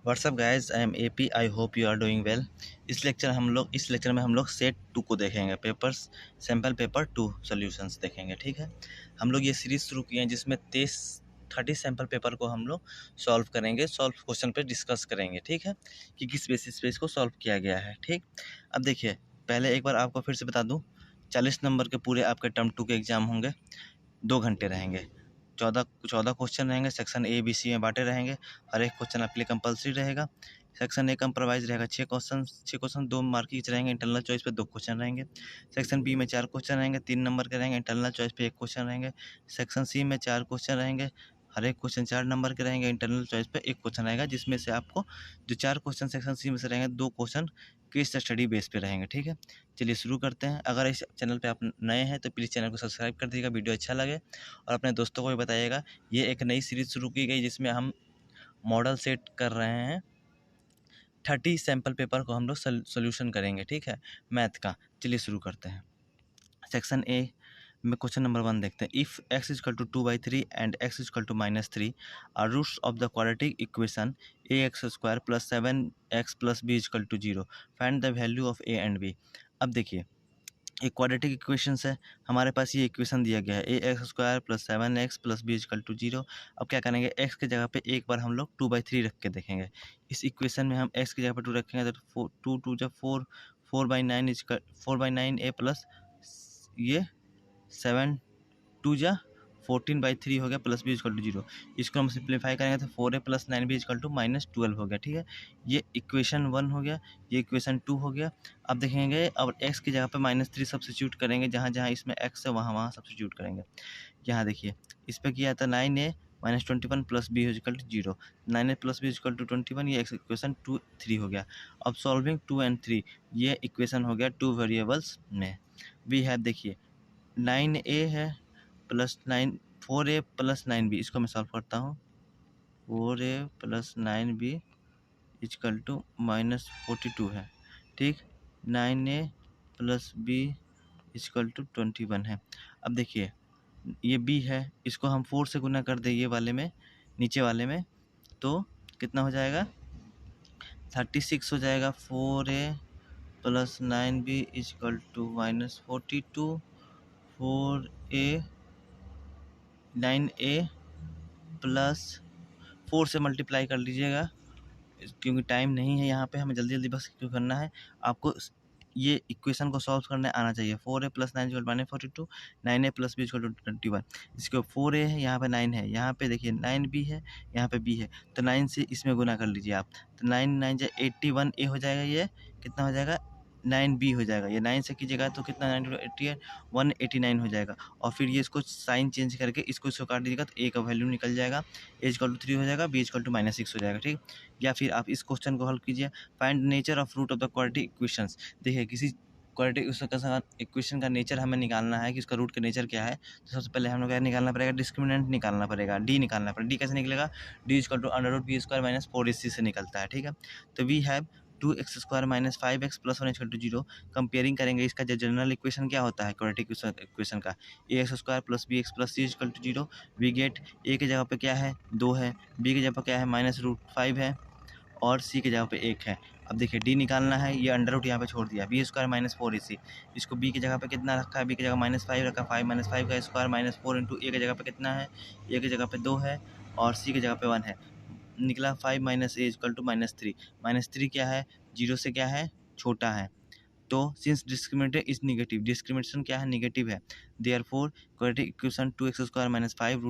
WhatsApp guys, I am AP. I hope you are doing well. इस lecture में हम लोग सेट 2 को देखेंगे। पेपर्स सैम्पल पेपर 2 सॉल्यूशंस देखेंगे। ठीक है, हम लोग ये सीरीज शुरू किए हैं जिसमें 30 सैम्पल पेपर को हम लोग सॉल्व करेंगे, सॉल्व क्वेश्चन पे डिस्कस करेंगे। ठीक है, कि किस बेसिस पे इसको सॉल्व किया गया है। ठीक, अब देखिए, पहले एक बार आपको फिर से बता दूँ, 40 नंबर के पूरे आपके टर्म 2 के एग्जाम होंगे। 2 घंटे रहेंगे। 14 क्वेश्चन रहेंगे। सेक्शन ए बी सी में बांटे रहेंगे। हर एक क्वेश्चन आपके लिए कंपलसरी रहेगा। सेक्शन ए कंप्रोवाइज रहेगा। 6 क्वेश्चन 2 मार्क ईच रहेंगे। इंटरनल चॉइस पे 2 क्वेश्चन रहेंगे। सेक्शन बी में 4 क्वेश्चन रहेंगे, 3 नंबर के रहेंगे। इंटरनल चॉइस पे 1 क्वेश्चन रहेंगे। सेक्शन सी में 4 क्वेश्चन रहेंगे, हर एक क्वेश्चन 4 नंबर के रहेंगे। इंटरनल चॉइस पे 1 क्वेश्चन रहेगा, जिसमें से आपको जो 4 क्वेश्चन सेक्शन सी में से रहेंगे, 2 क्वेश्चन केस स्टडी बेस पे रहेंगे। ठीक है, चलिए शुरू करते हैं। अगर इस चैनल पे आप नए हैं तो प्लीज़ चैनल को सब्सक्राइब कर दीजिएगा, वीडियो अच्छा लगे, और अपने दोस्तों को भी बताइएगा। ये एक नई सीरीज शुरू की गई जिसमें हम मॉडल सेट कर रहे हैं। 30 सैम्पल पेपर को हम लोग सोल्यूशन करेंगे। ठीक है, मैथ का। चलिए शुरू करते हैं। सेक्शन ए में क्वेश्चन नंबर 1 देखते हैं। If x equal to 2/3 and x equal to -3 are roots of the quadratic equation ax² + 7x + b equal to 0, find the value of a and b। अब देखिए, एक क्वाड्रेटिक इक्वेशंस है, हमारे पास ये equation दिया गया है ax² + 7x + b equal to 0। अब क्या करेंगे, x के जगह पे एक बार हम लोग 2/3 रख के देखेंगे। इस इक्वेशन में हम x की जगह पे 2 रखेंगे तो 2 2 जब 4 4/9 a प्लस ये 7 2 जा 14/3 हो गया, प्लस b इक्वल टू 0। इसको हम सिंप्लीफाई करेंगे तो 4a + 9b इक्वल टू -12 हो गया। ठीक है, ये इक्वेशन 1 हो गया, ये इक्वेशन 2 हो गया। अब देखेंगे, अब x की जगह पे -3 सब्स्टिट्यूट करेंगे, जहाँ जहाँ इसमें x है वहाँ सब्स्टिट्यूट करेंगे। यहाँ देखिए, इस पर किया था 9a - 21 + b equal to 0। 9a + b equal to 21, ये इक्वेशन 3 हो गया। अब सॉल्विंग 2 and 3, ये इक्वेशन हो गया 2 वेरिएबल्स में। वी हैव, देखिए 9a है प्लस 4a + 9b, इसको मैं सॉल्व करता हूँ। 4a + 9b इक्वल टू -42 है। ठीक, 9a + b इक्वल टू 21 है। अब देखिए, ये b है, इसको हम 4 से गुना कर दें ये वाले में, नीचे वाले में, तो कितना हो जाएगा, 36 हो जाएगा। 4a + 9b equal to -42। 9a plus 4 से मल्टीप्लाई कर लीजिएगा, क्योंकि टाइम नहीं है यहाँ पे, हमें जल्दी जल्दी बस क्यों करना है। आपको ये इक्वेशन को सॉल्व करने आना चाहिए। 4a + 9 equal -42, 9a + b equal to 21। इसके 4a है, यहाँ पे 9 है, यहाँ पे देखिए 9b है, यहाँ पे b है, तो 9 से इसमें गुना कर लीजिए आप, तो 9 9 जा 81a हो जाएगा। ये कितना हो जाएगा, 9b हो जाएगा। ये 9 से कीजिएगा तो कितना, 9 × 80 है, 189 हो जाएगा। और फिर ये इसको साइन चेंज करके इसको काट दीजिएगा तो a का वैल्यू निकल जाएगा, a इक्वल टू 3 हो जाएगा, b इक्वल टू -6 हो जाएगा। ठीक, या फिर आप इस क्वेश्चन को हल कीजिए। Find nature of root of the quadratic equations. देखिए, किसी क्वाड्रेटिक इक्वेशन का नेचर हमें निकालना है कि उसका रूट का नेचर क्या है। तो सबसे पहले हम लोग क्या निकालना पड़ेगा, डिस्क्रिमिनेंट निकालना पड़ेगा, डी निकालना पड़ेगा। डी कैसे निकलेगा, D equal to √b² - 4ac से निकलता है। ठीक है, तो we have 2x² - 5x + 1 equal to 0। Comparing करेंगे, इसका जो जनरल इक्वेशन क्या होता है क्वाड्रेटिक इक्वेशन का, ax² + bx + c equal to 0। We get a की जगह पे क्या है, 2 है, b की जगह पे क्या है, -√5 है, और c की जगह पे 1 है। अब देखिए, d निकालना है, ये अंडर रूट यहाँ पे छोड़ दिया, b² - 4ac। इसको b की जगह पे कितना रखा है, b की जगह -5 रखा, 5 - 5 का स्क्वायर -4 इंटू a की जगह पे कितना है, a की जगह पे 2 है, और c की जगह पे 1 है। निकला 5 - a इक्वल टू -3। -3 क्या है, 0 से क्या है, छोटा है। तो since discriminator is negative, discrimination क्या है, नेगेटिव है, therefore quadratic equation 2x² - 5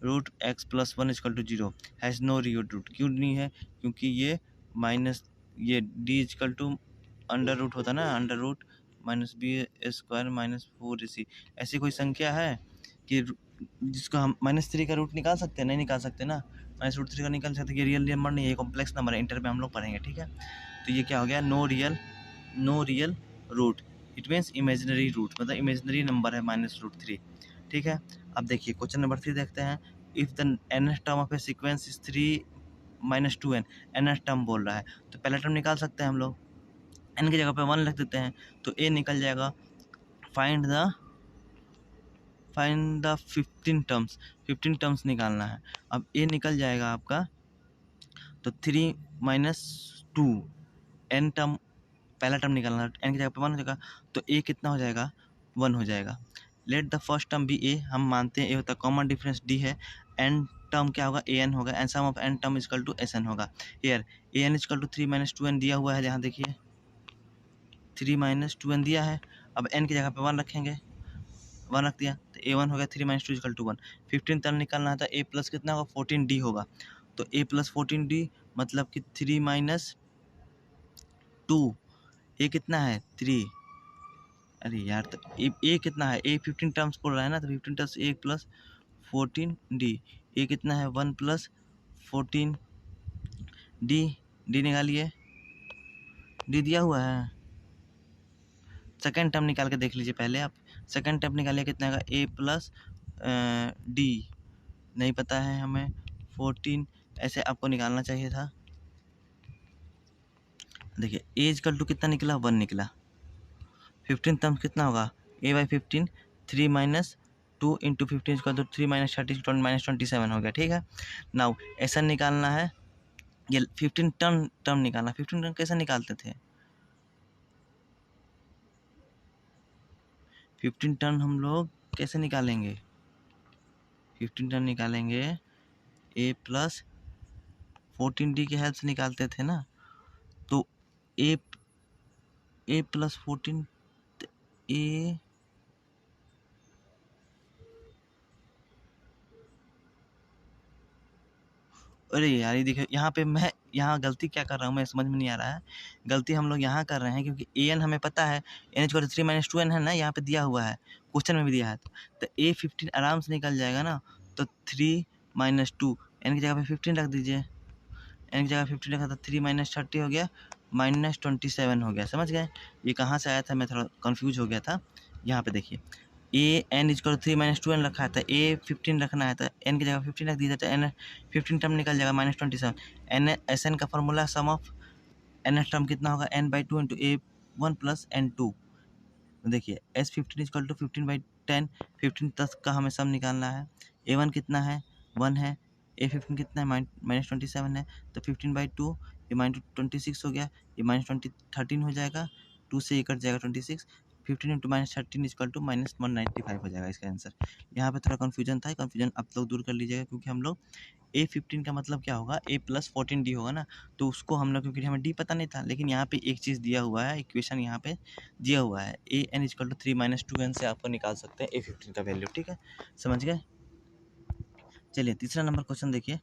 √x + 1 equal to 0 has no real root. क्यों नहीं है, क्योंकि ये माइनस, ये d equal to under root होता ना, अंडर रूट -b² - 4ac। ऐसी कोई संख्या है कि जिसको हम -3 का रूट निकाल सकते हैं, नहीं निकाल सकते ना, -√3 का निकाल सकते, ये रियल नंबर नहीं है, ये कॉम्प्लेक्स नंबर है, इंटर में हम लोग पढ़ेंगे। ठीक है, तो ये क्या हो गया, no real root, it means imaginary root, मतलब इमेजिनरी नंबर है -√3। ठीक है, अब देखिए क्वेश्चन नंबर 3 देखते हैं। If the nth term of A sequence is 3 - 2n, nth term बोल रहा है, तो पहला टर्म निकाल सकते हैं हम लोग, n की जगह पे 1 लिख देते हैं, तो a निकल जाएगा। फाइंड फाइंड द 15 टर्म्स निकालना है। अब ए निकल जाएगा आपका, तो 3 - 2 n टर्म, पहला टर्म निकालना है, n की जगह पे 1 हो जाएगा, तो a कितना हो जाएगा, 1 हो जाएगा। Let the first term be a, हम मानते हैं a होता है, कॉमन डिफरेंस d है, n टर्म क्या होगा, an होगा, and sum of n term equal to sn होगा। Here an equal to 3 - 2n दिया हुआ है, जहाँ देखिए 3 - 2n दिया है। अब n की जगह पे 1 रखेंगे, 1 रख दिया तो a1 हो गया, 3 - 2 इक्वल टू 1। 15 टर्म निकालना है तो a प्लस कितना होगा, 14d होगा, तो a प्लस 14d मतलब कि 3 - 2, a कितना है 3, अरे यार तो a कितना है, a 15 टर्म्स बोल रहा है ना, तो 15 terms a plus 14d, a कितना है 1 प्लस 14d, d निकालिए, d दिया हुआ है। सेकेंड टर्म निकाल के देख लीजिए पहले आप, सेकेंड टर्म निकालिए कितना आएगा, a प्लस d नहीं पता है हमें, 14, ऐसे आपको निकालना चाहिए था। देखिए a इक्वल टू कितना निकला, 1 निकला। 15 टर्म कितना होगा, a by 15, 3 - 2 into 15 equal to 3 - 30 -27 हो गया, ठीक है। नाउ ऐसा निकालना है, ये 15 टर्म निकालना। 15 टर्म कैसे निकालते थे, 15 टर्म हम लोग कैसे निकालेंगे, 15 टर्म निकालेंगे a प्लस 14d की हेल्प से निकालते थे ना, तो a प्लस 14, a अरे यार ये देखिए, यहाँ पे मैं यहाँ गलती क्या कर रहा हूँ, मैं समझ में नहीं आ रहा है। गलती हम लोग यहाँ कर रहे हैं क्योंकि an हमें पता है, n इक्वल टू 3 - 2n है ना, यहाँ पे दिया हुआ है, क्वेश्चन में भी दिया है, तो a 15 आराम से निकल जाएगा ना। तो 3 - 2, n की जगह पे 15 रख दीजिए, n की जगह 15 रखा तो 3 - 30 हो गया, -27 हो गया। समझ गए, ये कहाँ से आया था, मैं थोड़ा कन्फ्यूज हो गया था। यहाँ पे देखिए a n इक्वल 3 - 2n रखा है, तो a 15 रखना है, तो n की जगह 15 रख दीजिए, तो n 15 टर्म निकल जाएगा, -27। n sn का formula some of n term कितना होगा, n/2 into a1 plus n2। देखिए s15 इक्वल टू 15/10, 15 तक का हमें सम निकालना है। a1 कितना है, 1 है, a15 कितना है, -27 है, तो 15/2, ये -26 हो गया, ये -13 हो जाएगा, 2 से ये कट जाएगा 26, 15 इंटू -13 इक्वल टू -195 हो जाएगा इसका आंसर। यहाँ पे थोड़ा कन्फ्यूजन था, कन्फ्यूजन आप लोग दूर कर लीजिएगा, क्योंकि हम लोग a15 का मतलब क्या होगा, a प्लस 14d होगा ना, तो उसको हम लोग, क्योंकि हमें d पता नहीं था, लेकिन यहाँ पे एक चीज़ दिया हुआ है, इक्वेशन यहाँ पे दिया हुआ है, an इक्वल टू 3 - 2n से आपको निकाल सकते हैं a15 का वैल्यू, ठीक है, समझ गए। चलिए तीसरा नंबर क्वेश्चन देखिए,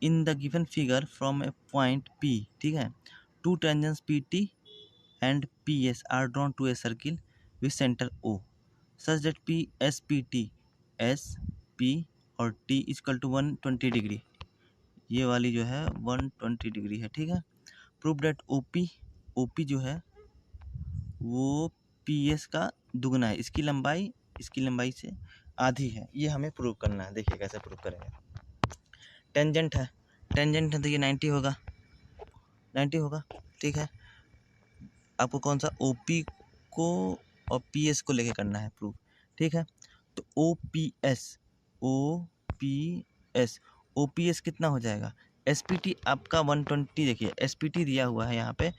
in the given figure from A point p, ठीक है, 2 tangents pt and ps are drawn to a circle with center o such that p s pt s p और t इक्वल टू 120 डिग्री, ये वाली जो है 120 degree है, ठीक है। प्रूव डेट OP जो है वो PS का दुगना है, इसकी लंबाई से आधी है, ये हमें प्रूव करना है। देखिए कैसे प्रूव करेंगे। टेंजेंट है तो ये 90 होगा, ठीक है। आपको कौन सा, OP को और PS को लेके करना है प्रूफ, ठीक है। तो OPS कितना हो जाएगा, SPT आपका 120, देखिए SPT दिया हुआ है यहाँ पे,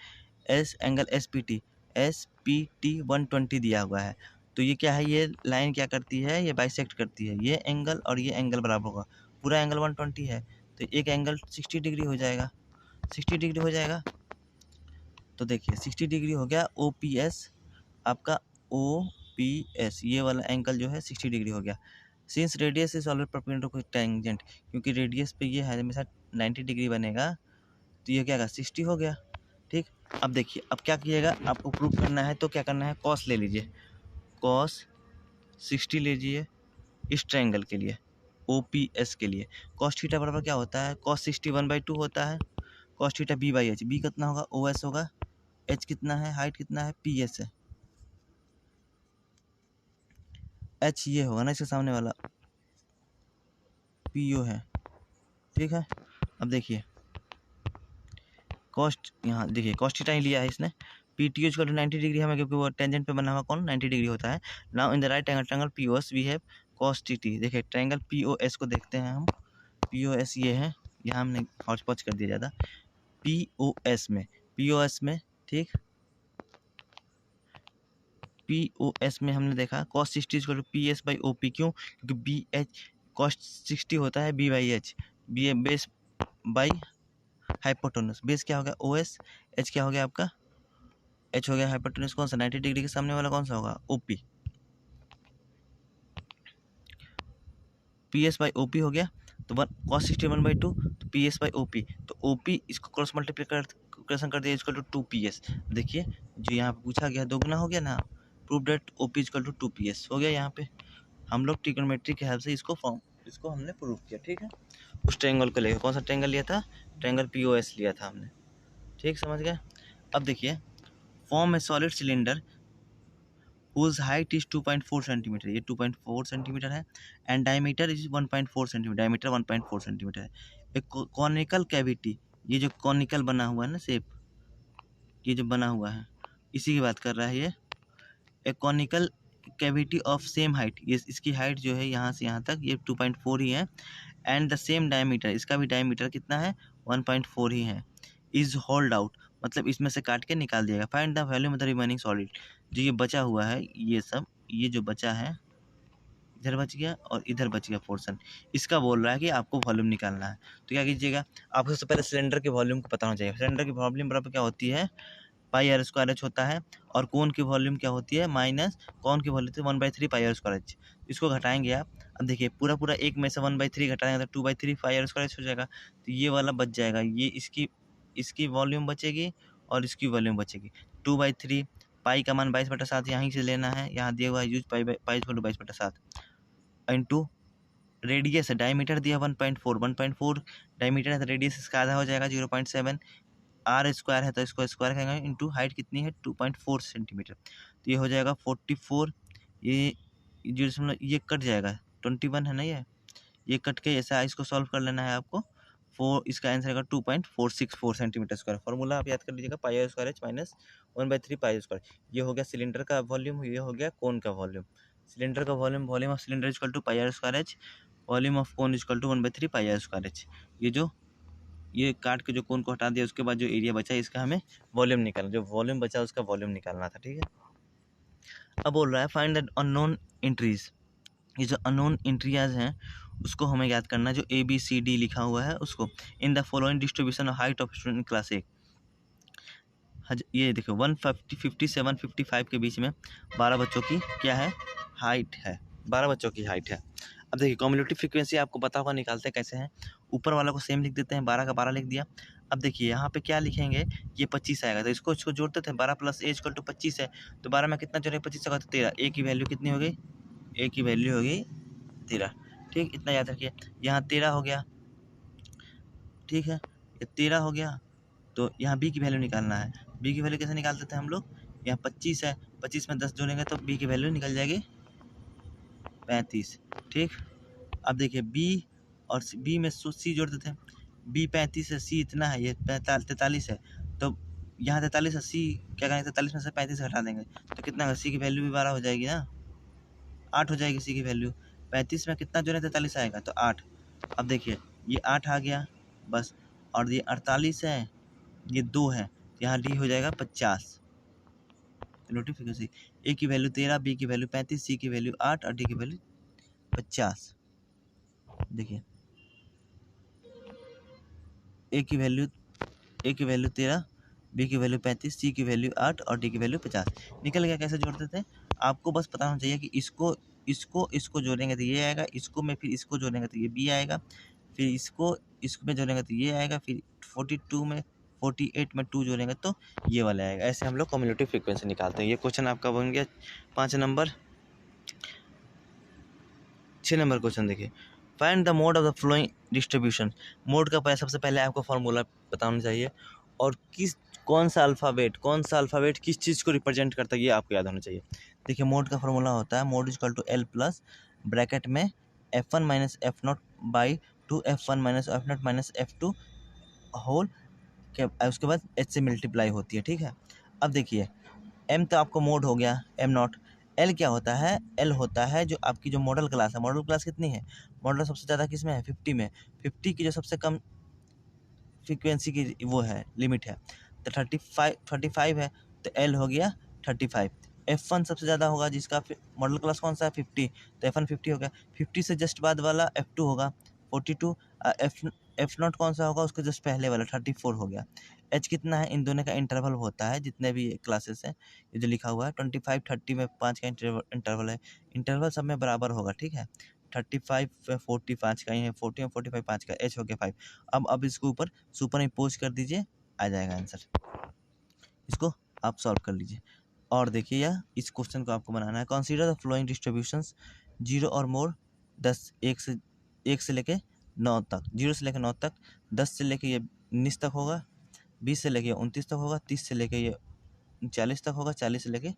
S एंगल SPT 120 दिया हुआ है, तो ये क्या है, ये लाइन क्या करती है, ये बाइसेक्ट करती है, ये एंगल और ये एंगल बराबर होगा, पूरा एंगल 120 है, तो एक एंगल 60 डिग्री हो जाएगा, 60 डिग्री हो जाएगा। तो देखिए 60 डिग्री हो गया OPS आपका, OPS ये वाला एंगल जो है 60 डिग्री हो गया। Since radius is always perpendicular to tangent, क्योंकि रेडियस पे ये है हमेशा 90 डिग्री बनेगा, तो ये क्या होगा 60 हो गया, ठीक। अब देखिए अब क्या कीजिएगा, आपको प्रूव करना है तो क्या करना है, कॉस ले लीजिए, कॉस 60 लीजिए इस ट्रायंगल के लिए, OPS के लिए। कॉस थीटा बराबर क्या होता है, कॉस 60 1/2 होता है, कॉस थीटा B/H, B कितना होगा, OS होगा, H कितना है, हाइट कितना है, PS है, H ये होगा ना इसके सामने वाला, PO है, ठीक है। अब देखिए कॉस्ट, यहाँ देखिए कॉस्ट थीटा ही लिया है इसने, PTO इक्वल टू 90 डिग्री हमें, क्योंकि वो टेंजेंट पे बना हुआ कौन 90 डिग्री होता है। Now in the right angle triangle POS we have cos T T. देखिए ट्रायंगल पी ओ एस को देखते हैं हम, पी ओ एस ये है, यहाँ हमने हौच पौच कर दिया ज़्यादा, पी ओ एस में ठीक, पी ओ एस में हमने देखा cos 60 is P S by O P. क्यों? क्योंकि बी एच कॉस 60 होता है B by H, B base by hypotenuse. Base क्या हो गया ओ एस, एच क्या हो गया आपका, एच हो गया हाइपोटेन्यूज। कौन सा 90 डिग्री के सामने वाला कौन सा होगा, O P, P S by O P हो गया। तो वन कॉस 61/2 तो P S by O P, तो ओ पी इसको क्रॉस मल्टीप्लिकेशन कर दिया इक्वल टू 2PS। देखिए जो यहाँ पे पूछा गया दोगुना हो गया ना, prove that O P equal to 2PS हो गया। यहाँ पे हम लोग ट्रिग्नोमेट्री के हेल्प से इसको हमने प्रूव किया, ठीक है। उस ट्रायंगल को लेकर, कौन सा ट्रायंगल लिया था, ट्रायंगल पी ओ एस लिया था हमने, ठीक, समझ गए। अब देखिए form A solid cylinder whose height is 2.4 centimetre, ये 2.4 सेंटीमीटर है, and diameter is 1.4 centimetre, diameter 1.4 centimetre है। एक कॉनिकल कैविटी, ये जो कॉनिकल बना हुआ है ना शेप, ये जो बना हुआ है इसी की बात कर रहा है ये, एक conical cavity of same height, ये इसकी हाइट जो है यहाँ से यहाँ तक ये 2.4 ही है, एंड द सेम डायमीटर, इसका भी डायमीटर कितना है 1.4 ही है, इज होल्ड आउट, मतलब इसमें से काट के निकाल दिएगा। Find the volume of the remaining solid, जो ये बचा हुआ है ये सब, ये जो बचा है इधर बच गया और इधर बच गया पोर्शन, इसका बोल रहा है कि आपको वॉल्यूम निकालना है। तो क्या कीजिएगा, आपको सबसे पहले सिलेंडर के वॉल्यूम को पता होना चाहिए। सिलेंडर की वॉल्यूम बराबर क्या होती है, पाई आर स्क्वायर एच होता है, और कोन की वॉल्यूम क्या होती है माइनस कौन की volume 1/3 pi are square H. इसको घटाएंगे आप, अब देखिए पूरा एक में से 1/3 घटाएंगे तो 2/3 पाई आर स्क्वायर एच हो जाएगा। तो ये वाला बच जाएगा, ये इसकी वॉल्यूम बचेगी और इसकी वॉल्यूम बचेगी। 2/3 पाई का मान 22/7 यहीं से लेना है, यहाँ दिया हुआ है यूज पाई 22/7 इंटू रेडियस है, डायमीटर दिया 1.4 डायमीटर है तो रेडियस इसका आधा हो जाएगा 0.7, आर स्क्वायर है तो इसको स्क्वायर करेंगे इंटू हाइट कितनी है 2.4 सेंटीमीटर, तो ये हो जाएगा 44, ये 0 ये कट जाएगा 21 है ना, ये कट के ऐसा इसको सॉल्व कर लेना है आपको। इसका आंसर आएगा 2.464 सेंटीमीटर स्क्वायर। फॉर्मूला आप याद कर लीजिएगा, pi are square h minus 1/3 pi square. ये हो गया सिलेंडर का वॉल्यूम, ये हो गया कोन का वॉल्यूम। सिलेंडर का volume of cylinder equal to pi are square H, volume of cone equal to 1/3 pi are square H. ये काट के जो कोन को हटा दिया उसके बाद जो एरिया बचा इसका हमें वॉल्यूम निकालना, जो वॉल्यूम बचा उसका वॉल्यूम निकालना था, ठीक है। अब बोल रहा है फाइंड द अननोन एंट्रीज, ये जो अननोन एंट्रीज हैं उसको हमें याद करना, जो ABCD लिखा हुआ है उसको, in the following distribution of height of student class 1। ये देखो 150 57 55 के बीच में 12 बच्चों की क्या है हाइट है, 12 बच्चों की हाइट है। अब देखिए कम्युलेटिव फ्रीक्वेंसी आपको पता होगा, निकालते कैसे हैं, ऊपर वाला को सेम लिख देते हैं, 12 का 12 लिख दिया। अब देखिए यहाँ पे क्या लिखेंगे, ये 25 आएगा तो इसको जोड़ते थे, 12 प्लस ए इक्वल टू 25 है, तो 12 में कितना जोड़ेगा 25 का तो 13, ए की वैल्यू कितनी हो गई, ए की वैल्यू हो गई 13, ठीक, इतना याद रखिए। यहाँ 13 हो गया, ठीक है, ये 13 हो गया, तो यहाँ बी की वैल्यू निकालना है। बी की वैल्यू कैसे निकालते थे हम लोग, यहाँ 25 है, 25 में 10 जोड़ेंगे तो बी की वैल्यू निकल जाएगी 35, ठीक। अब देखिए बी और बी में सी जोड़ते थे, बी 35 है, सी इतना है, ये 43 है, तो यहाँ 43 है, सी क्या करेंगे 43 में से 35 हटा देंगे तो कितना होगा, सी की वैल्यू भी 12 हो जाएगी ना, 8 हो जाएगी सी की वैल्यू। 35 में कितना जोड़े 43 आएगा तो 8। अब देखिए ये 8 आ गया बस, और ये 48 है, ये 2 है, यहाँ डी हो जाएगा 50। नोटिफिकेशन ए की वैल्यू 13, बी की वैल्यू 35, सी की वैल्यू 8 और डी की वैल्यू 50। देखिए ए की वैल्यू 13, बी की वैल्यू 35, सी की वैल्यू 8 और डी की वैल्यू 50 निकल गया। कैसे जोड़ते थे, आपको बस पता होना चाहिए कि इसको जोड़ेंगे तो ये आएगा, इसको में फिर इसको जोड़ेंगे तो ये बी आएगा, फिर इसको में जोड़ेंगे तो ये आएगा, फिर 48 में 2 जोड़ेंगे तो ये वाला आएगा। ऐसे हम लोग कम्युलेटिव फ्रीक्वेंसी निकालते हैं। ये क्वेश्चन आपका बन गया 5 नंबर। 6 नंबर क्वेश्चन देखिए, find the mode of the flowing distribution. Mode का सबसे पहले आपको फॉर्मूला बताना चाहिए, और कौन सा अल्फ़ाबेट किस चीज़ को रिप्रेजेंट करता है ये आपको याद होना चाहिए। देखिए मोड का फॉर्मूला होता है mode equal to L plus bracket में F1 minus F0 by 2 F1 minus F0 minus F2 whole के उसके बाद H से मल्टीप्लाई होती है, ठीक है। अब देखिए M तो आपको मोड हो गया M0, एल क्या होता है, एल होता है जो आपकी जो मॉडल क्लास है। मॉडल क्लास कितनी है, मॉडल सबसे ज़्यादा किस में है, 50 में। 50 की जो सबसे कम फ्रीक्वेंसी की वो है, लिमिट है, तो 35 है, तो एल हो गया 35। F1 सबसे ज़्यादा होगा जिसका मॉडल क्लास कौन सा है, 50, तो F1 50 हो गया। 50 से जस्ट बाद वाला F2 होगा 42। F0 कौन सा होगा, उसके जस्ट पहले वाला 34 हो गया। H कितना है, इन दोनों का इंटरवल होता है जितने भी क्लासेस हैं, ये जो लिखा हुआ है 25 30 में 5 का इंटरवल है, इंटरवल सब में बराबर होगा, ठीक है। 35 40 5 का ही है, 40 में 45 5 का, H हो गया 5। अब इसको ऊपर सुपर इम्पोज कर दीजिए, आ जाएगा आंसर। इसको आप सॉल्व कर लीजिए। और देखिए यह इस क्वेश्चन को आपको बनाना है। कंसीडर द फ्लोइंग डिस्ट्रीब्यूशंस 0 और मोर 10, 1 से लेके 9 तक, 0 से लेके 9 तक, 10 से लेके ये 19 तक होगा, 20 से लेके 29 तक होगा, 30 से लेके ये 40 तक होगा, 40 से लेके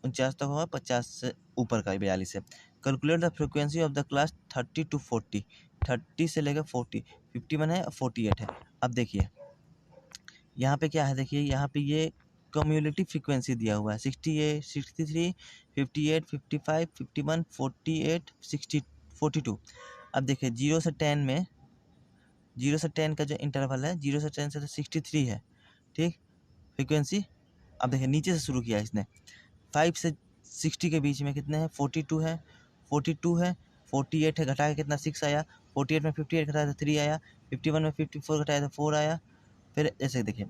49 तक होगा, 50 से ऊपर का 42 है। Calculate the frequency of the class 30 to 40, 30 से लेकर 40, 51 है, 48 है। अब देखिए यहाँ पे क्या है, देखिए यहाँ पे ये कम्युलेटिव फ्रीक्वेंसी दिया हुआ है 68 63 58 55 51 48 60 42। अब देखिए 0 से 10 में, 0 से 10 का जो इंटरवल है, 0 से 10 से तो 63 है, ठीक फ्रीक्वेंसी। अब देखिए नीचे से शुरू किया इसने, 5 से 60 के बीच में कितने हैं, 42 है, 42 है, 48 है, घटा के कितना 6 आया, 48 में 58 घटाया तो 3 आया, 51 में 54 घटाया तो 4 आया। फिर ऐसे देखिए,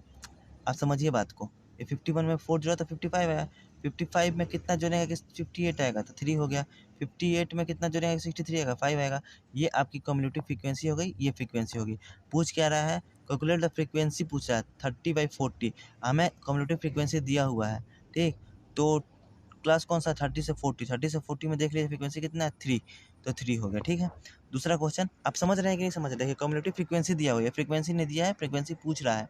आप समझिए बात को, ये 51 में 4 जोड़ा तो 55 आया, 55 में कितना जोड़ेगा कि 58 आएगा तो 3 हो गया, 58 में कितना जोड़ेगा कि 63 आएगा, 5 आएगा। ये आपकी कम्युलेटिव फ्रीक्वेंसी हो गई, ये फ्रीक्वेंसी होगी। पूछ क्या रहा है, कैलकुलेट द फ्रीक्वेंसी पूछ रहा है 30/40, हमें कम्युलेटिव फ्रीक्वेंसी दिया हुआ है, ठीक। तो क्लास कौन सा, 30 से 40, 30 से 40 में देख लीजिए फ्रीक्वेंसी कितना है, 3, तो 3 हो गया, ठीक है। दूसरा क्वेश्चन आप समझ रहे हैं कि नहीं समझ रहे, देखिए कम्युलेटिव फ्रीक्वेंसी दिया हुआ है, फ्रीक्वेंसी नहीं दिया है, फ्रीक्वेंसी पूछ रहा है,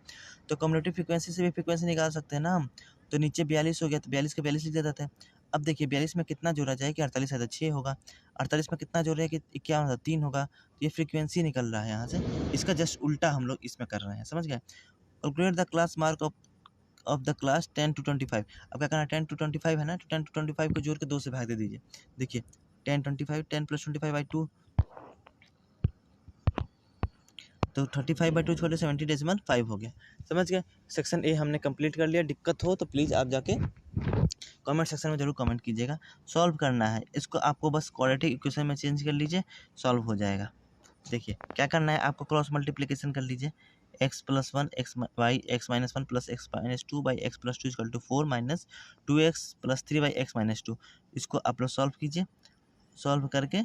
तो कम्युलेटिव फ्रीक्वेंसी से भी फ्रीक्वेंसी निकाल सकते हैं ना हम। तो नीचे 42 हो गया, तो 42 का 42 लिख देते हैं। अब देखिए 42 में कितना जोड़ा जाए कि 48 है तो 6 होगा, 48 में कितना जोड़े कि 51 होगा 3 होगा, तो ये फ्रीक्वेंसी निकल रहा है यहाँ से। इसका जस्ट उल्टा हम लोग इसमें कर रहे हैं, समझ गए। Calculate the class mark of the class 10 to 25। अब क्या करना है, 10 to 25 है ना, तो 10 to 25 को जोड़ के 2 से भाग दे दीजिए। देखिए 10 25, 10 + 25/2, तो 35/2 छोटे 70.5 हो गया। समझ गए। सेक्शन ए हमने कंप्लीट कर लिया। दिक्कत हो तो प्लीज़ आप जाके कमेंट सेक्शन में जरूर कमेंट कीजिएगा। सॉल्व करना है इसको, आपको बस क्वाड्रेटिक इक्वेशन में चेंज कर लीजिए, सॉल्व हो जाएगा। देखिए क्या करना है आपको, क्रॉस मल्टीप्लिकेशन कर लीजिए, x + 1 x y x - 1 + x - 2 x + 2 = 4 - 2x + 3 x - 2। इसको आप लोग सॉल्व कीजिए। सॉल्व करके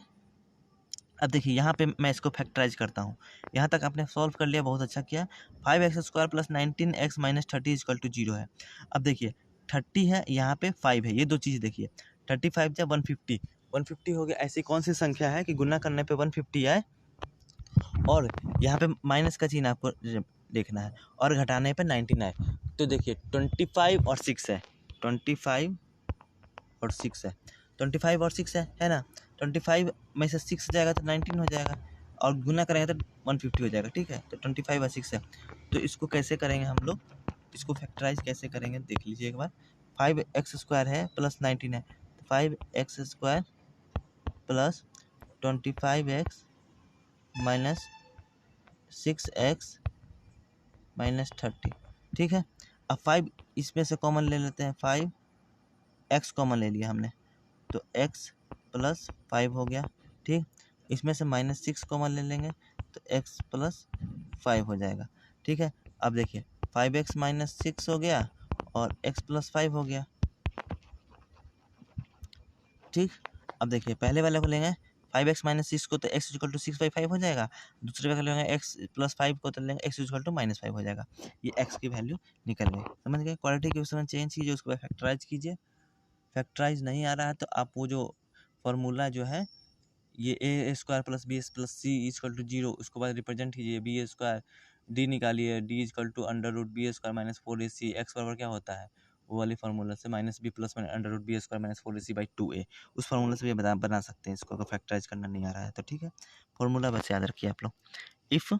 अब देखिए यहाँ पे मैं इसको फैक्टराइज करता हूँ। यहाँ तक आपने सॉल्व कर लिया, बहुत अच्छा किया। 5x² + 19x - 30 = 0 है। अब देखिए 30 है, यहाँ पे 5 है, ये दो चीज़ देखिए, 35 या 150, 150 हो गया। ऐसी कौन सी संख्या है कि गुना करने पे 150 आए और यहाँ पे माइनस का चिन्ह आपको देखना है और घटाने पे 19 आए। तो देखिए 25 और 6 है, 25 और 6 है, 25 और 6 है ना। 25 में से 6 जाएगा तो 19 हो जाएगा और गुना करेंगे तो 150 हो जाएगा, ठीक है। तो 25 और 6 है, तो इसको कैसे करेंगे हम लोग, इसको फैक्टराइज कैसे करेंगे देख लीजिए एक बार। 5x² है प्लस 19 है, तो 5x² plus 25x minus 6x minus 30, ठीक है। अब 5 इसमें से कॉमन ले लेते हैं, 5x कॉमन ले लिया हमने, तो x + 5 हो गया, ठीक। इसमें से -6 कॉमन ले लेंगे तो x + 5 हो जाएगा, ठीक है। अब देखिए 5x - 6 हो गया और x + 5 हो गया, ठीक। अब देखिए पहले वाले को लेंगे 5x - 6 को, तो x = 6/5 हो जाएगा। दूसरे वाले को लेंगे x + 5 को, तो लेंगे x = -5 हो जाएगा। ये x की वैल्यू निकल गई, समझ गए। क्वालिटी के उसमें चेंज कीजिए, उसको फैक्टराइज कीजिए। फैक्टराइज नहीं आ रहा है तो आप वो जो फॉर्मूला जो है, ये a² + b + c = 0, उसको बाद रिप्रेजेंट कीजिए, b² d निकालिए, d = √b² - 4ac, x बराबर क्या होता है, वो वाली फार्मूला से -b + √b² - 4ac/2a, उस फार्मूला से भी बना सकते हैं इसको, अगर फैक्टराइज करना नहीं आ रहा है तो, ठीक है। फार्मूला बस याद रखिए आप लोग। If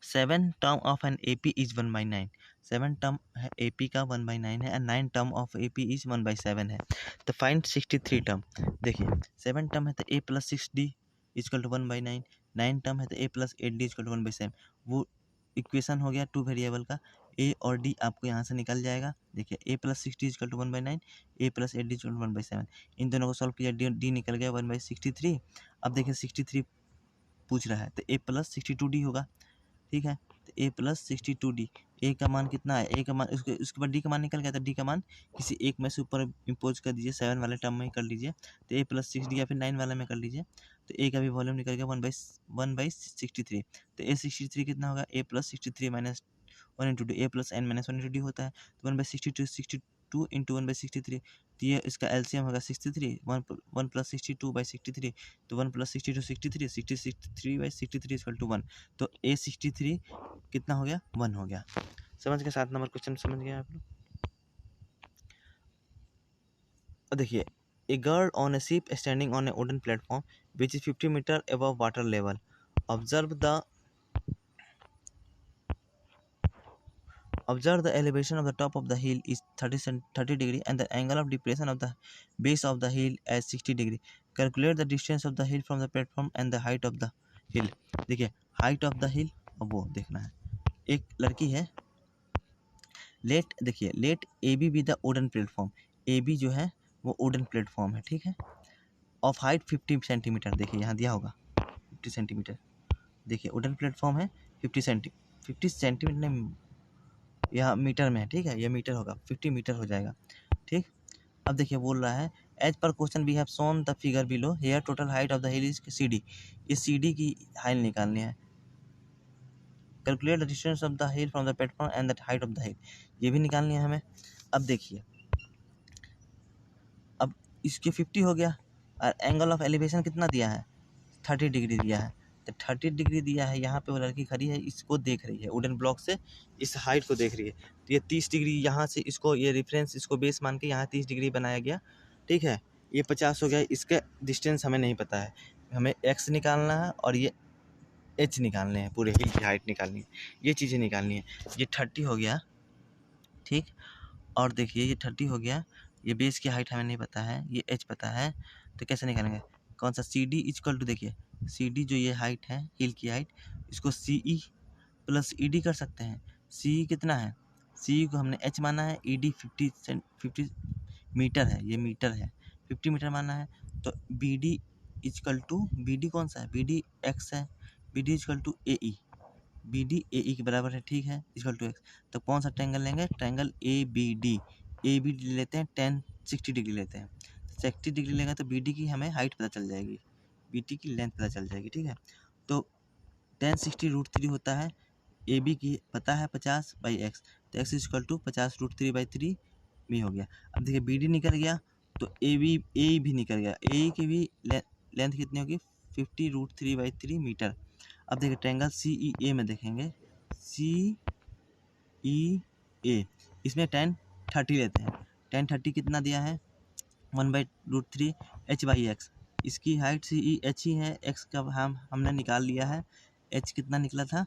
7 term of an AP is 1/9। 7 term है AP का 1/9 है, and 9 term of AP is 1/7 है। तो फाइंड 63 टर्म। देखिए 7 टर्म है तो A plus 6D equal to 1/9, 9 term है तो A plus 8D equal to 1/7। वो इक्वेशन हो गया 2 वेरिएबल का, A और D आपको यहाँ से निकल जाएगा। देखिए A plus 6D equal to 1/9, A plus 8D equal to 1/7। इन दोनों को सॉल्व किया, D निकल गया 1/63। अब देखिए 63 पूछ रहा है तो A प्लस 62D होगा, ठीक है। तो A प्लस 62D, A का मान कितना है, A का मान उसके बाद D का मान निकल गया, तो D का मान किसी एक में से ऊपर इम्पोज कर दीजिए, 7 वाले टर्म में कर लीजिए, तो A प्लस 6D या फिर 9 वाले में कर लीजिए। तो A का भी वॉल्यूम निकल गया 1/63। तो A 63 कितना होगा, A plus 63 minus 1 into A plus n minus 1 into D होता है। तो 1/62 इंटू 1/63, तो ये इसका एलसीएम होगा 63, 1 प्लस 62/63, तो 1 प्लस 62 63, 63/63 इक्वल टू 1। तो A63 कितना हो गया, 1 हो गया। समझ गए, 7 नंबर क्वेश्चन समझ गए आप लोग। और देखिए, a girl on a ship standing on a wooden platform which is 50 metre above water level, observe the elevation of the top of the hill is 30 degree and the angle of depression of the base of the hill as 60 degree. Calculate the distance of the hill from the platform and the height of the hill. देखिए height of the hill अब वो देखना है। एक लड़की है, let A B the wooden platform, A B जो है वो वुडन प्लेटफॉर्म है, ठीक है। ऑफ हाइट 50 सेंटीमीटर, देखिए यहाँ दिया होगा 50 सेंटीमीटर। देखिए वुडन प्लेटफॉर्म है 50 सेंटीमीटर नहीं, यह मीटर में है, ठीक है, यह मीटर होगा, 50 मीटर हो जाएगा, ठीक। अब देखिए बोल रहा है एज पर question we have shown the figure below here total height of the hill is CD। इस CD की हाइट निकालनी है। Calculate the distance of the hill from the platform and the height of the hill, ये भी निकालनी है हमें। अब देखिए, अब इसके 50 हो गया और एंगल ऑफ एलिवेशन कितना दिया है, 30 डिग्री दिया है। तो 30 डिग्री दिया है, यहाँ पे वो लड़की खड़ी है, इसको देख रही है, वुडन ब्लॉक से इस हाइट को देख रही है। तो ये 30 डिग्री यहाँ से इसको, ये रेफरेंस इसको बेस मान के यहाँ 30 डिग्री बनाया गया, ठीक है। ये 50 हो गया, इसका डिस्टेंस हमें नहीं पता है, हमें x निकालना है और ये h निकालने हैं, पूरे हिल की हाइट निकालनी है, ये चीज़ें निकालनी है। ये 30 हो गया, ठीक। और देखिए ये 30 हो गया, ये बेस की हाइट हमें नहीं पता है, ये h पता है, तो कैसे निकालेंगे, कौन सा CD इक्वल टू, देखिए CD जो ये हाइट है हिल की हाइट, इसको CE प्लस ED कर सकते हैं। CE कितना है, CE को हमने h माना है, ED 50 मीटर है, ये मीटर है, 50 मीटर माना है। तो BD इक्वल टू, BD कौन सा है, BD x है, BD equal to AE, BD AE के बराबर है, ठीक है, इक्वल टू x। तो कौन सा ट्रायंगल लेंगे, ट्रायंगल ABD लेते हैं, 60 डिग्री लेते हैं। 60 डिग्री लेंगे तो BD की हमें हाइट पता चल जाएगी, BD की लेंथ पता चल जाएगी, ठीक है। तो 1060√3 होता है, AB की पता है 50/x, तो x इक्वल टू 50√3/3 भी हो गया। अब देखिए BD निकल गया तो A भी निकल गया, A की भी लेंथ कितनी होगी, 50√3/3 मीटर। अब देखिए ट्रायंगल CEA में देखेंगे, CEA इसमें 1030 लेते हैं, 1030 कितना दिया है, 1/√3 h/x। इसकी हाइट CEH ही है, x का हमने निकाल लिया है, h कितना निकला था,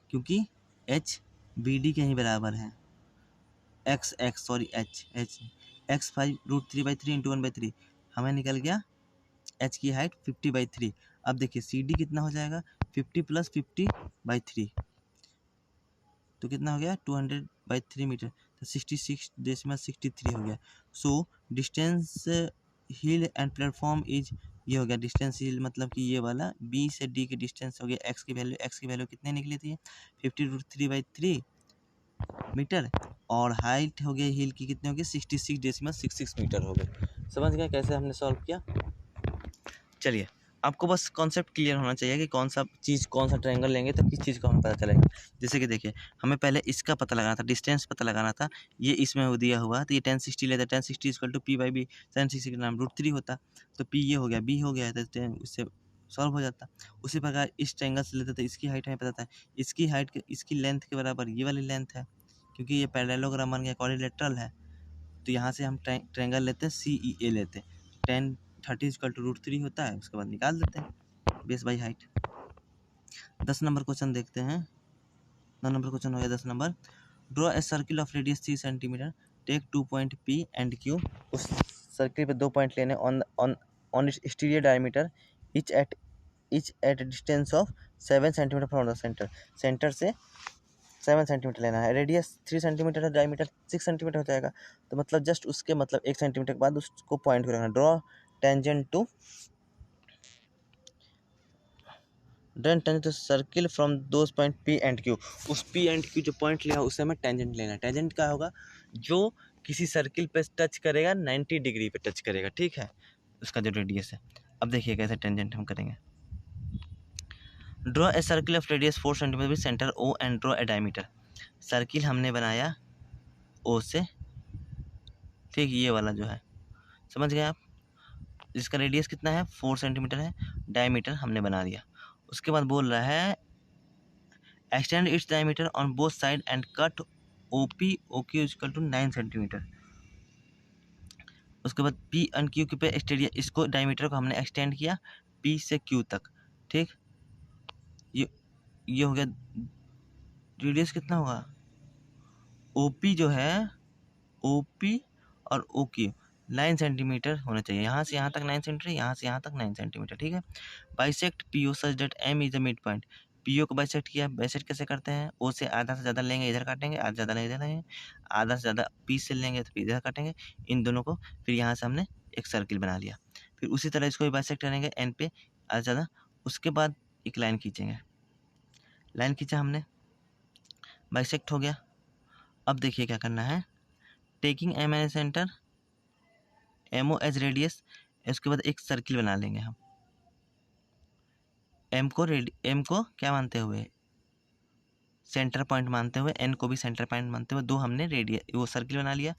क्योंकि h BD के ही बराबर है, x 5√3/3 इंटू 1/3 हमें निकल गया h की हाइट 50/3। अब देखिए CD कितना हो जाएगा, 50 प्लस 50/3, तो कितना हो गया 200/3 मीटर, तो 66.63 हो गया। So distance hill and platform is, ये हो गया डिस्टेंस हिल, मतलब कि ये वाला B से D की डिस्टेंस हो गया, x की वैल्यू कितने निकली थी, 50√3/3 मीटर, और हाइट हो गई हिल की कितनी हो गई, 66.66 मीटर हो गई। समझ गए कैसे हमने सॉल्व किया। चलिए, आपको बस कॉन्सेप्ट क्लियर होना चाहिए कि कौन सा ट्रायंगल लेंगे तो किस चीज़ का हमें पता चलेगा। जैसे कि देखिए हमें पहले इसका पता लगाना था, डिस्टेंस पता लगाना था, ये इसमें वो दिया हुआ, तो ये 1060 लेते, 1060 इक्वल टू P/B, 1060 का नाम √3 होता, तो P ये हो गया, B हो गया, तो उससे सॉल्व हो जाता। उसी प्रकार इस ट्रायंगल से लेते थे, इसकी हाइट हमें पता था, इसकी हाइट इसकी लेंथ के बराबर ये वाली लेंथ है, क्योंकि ये पैरेललोग्राम बन गया, क्वाड्रिलेटरल है। तो यहाँ से हम ट्रायंगल लेते हैं, CEA लेते हैं, 1030 इक्वल टू √3 होता है, उसके बाद निकाल देते हैं base by height. 10 number question देखते हैं। 9 नंबर क्वेश्चन हो गया 10 number. Draw a circle of radius 3 centimetre, take 2 point P and Q। उस सर्किल पे 2 पॉइंट लेने on on on its exterior diameter, each at distance of 7 centimetre from the centre. Centre से 7 centimetre लेना है। Radius 3 centimetre है, diameter 6 centimetre हो जाएगा, तो मतलब जस्ट उसके मतलब 1 सेंटीमीटर के बाद उसको पॉइंट को रखना। Draw tangent to circle from those point P and Q। उस P एंड Q जो पॉइंट लिया उससे हमें टेंजेंट लेना है। टेंजेंट क्या होगा? जो किसी सर्किल पे टच करेगा, 90 डिग्री पे टच करेगा, ठीक है, उसका जो रेडियस है। अब देखिए कैसे टेंजेंट हम करेंगे। Draw a circle of radius 4 centimetre with centre O and draw a diameter. Circle हमने बनाया O से, ठीक, ये वाला जो है, समझ गए आप, जिसका रेडियस कितना है 4 सेंटीमीटर है, डायमीटर हमने बना दिया। उसके बाद बोल रहा है extend its diameter on both side and cut OQ equal to 9 centimetre. उसके बाद P एंड Q पे एक्सटेंड, इसको डायमीटर को हमने एक्सटेंड किया P से Q तक, ठीक। ये हो गया। रेडियस कितना होगा? OP जो है, OP और OQ 9 सेंटीमीटर होना चाहिए। यहाँ से यहाँ तक 9 सेंटीमीटर, यहाँ से यहाँ तक 9 सेंटीमीटर, ठीक है। Bisect PO such that M is the mid point. PO को बाइसेक्ट किया। बाइसेक्ट कैसे करते हैं? O से आधा से ज़्यादा लेंगे, इधर काटेंगे, आधा ज़्यादा लेंगे, इधर लेंगे, आधा से ज़्यादा P से लेंगे तो इधर काटेंगे, इन दोनों को। फिर यहाँ से हमने एक सर्किल बना लिया। फिर उसी तरह इसको भी बाइसेक्ट करेंगे N पे आधा से ज़्यादा। उसके बाद एक लाइन खींचेंगे। लाइन खींचा हमने, बाइसेक्ट हो गया। अब देखिए क्या करना है। Taking M as centre, MO as radius, उसके बाद एक सर्किल बना लेंगे हम। M को क्या मानते हुए? सेंटर पॉइंट मानते हुए, N को भी सेंटर पॉइंट मानते हुए, दो हमने रेडियस वो सर्किल बना लिया।